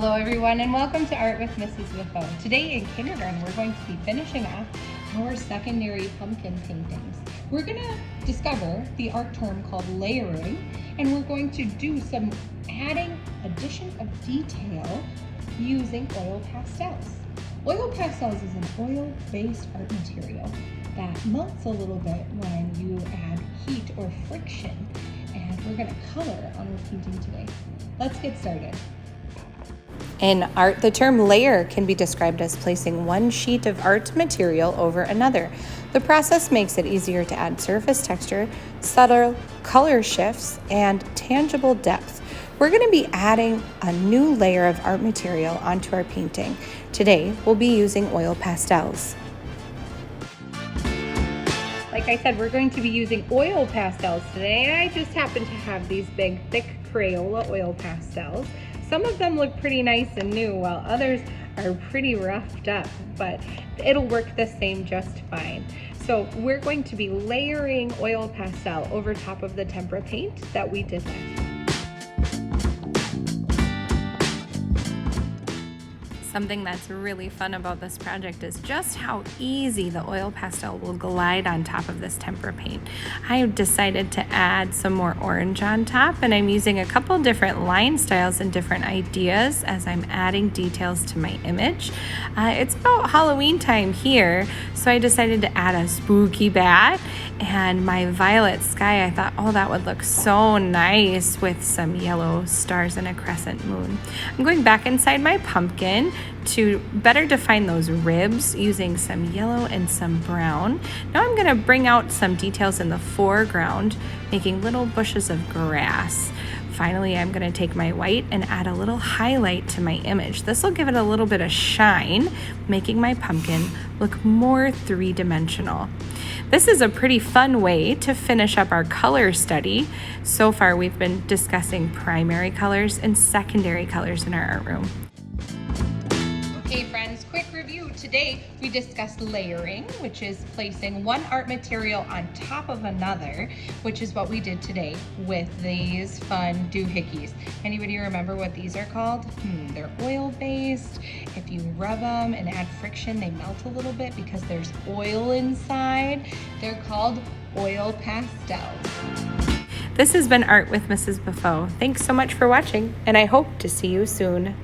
Hello everyone and welcome to Art with Mrs. Beaufeaux. Today in kindergarten we're going to be finishing off our secondary pumpkin paintings. We're going to discover the art term called layering, and we're going to do some addition of detail using oil pastels. Oil pastels is an oil-based art material that melts a little bit when you add heat or friction, and we're going to color on our painting today. Let's get started. In art, the term layer can be described as placing one sheet of art material over another. The process makes it easier to add surface texture, subtle color shifts, and tangible depth. We're going to be adding a new layer of art material onto our painting. Today, we'll be using oil pastels. Like I said, we're going to be using oil pastels today, and I just happen to have these big, thick Crayola oil pastels. Some of them look pretty nice and new, while others are pretty roughed up, but it'll work the same just fine. So we're going to be layering oil pastel over top of the tempera paint that we did last. Something that's really fun about this project is just how easy the oil pastel will glide on top of this tempera paint. I decided to add some more orange on top, and I'm using a couple different line styles and different ideas as I'm adding details to my image. It's about Halloween time here, so I decided to add a spooky bat and my violet sky. I thought, oh, that would look so nice with some yellow stars and a crescent moon. I'm going back inside my pumpkin to better define those ribs using some yellow and some brown. Now I'm going to bring out some details in the foreground, making little bushes of grass. Finally, I'm going to take my white and add a little highlight to my image. This will give it a little bit of shine, making my pumpkin look more three-dimensional. This is a pretty fun way to finish up our color study. So far, we've been discussing primary colors and secondary colors in our art room. Okay friends, quick review. Today we discussed layering, which is placing one art material on top of another, which is what we did today with these fun doohickeys. Anybody remember what these are called? They're oil-based. If you rub them and add friction, they melt a little bit because there's oil inside. They're called oil pastels. This has been Art with Mrs. Beaufeaux. Thanks so much for watching, and I hope to see you soon.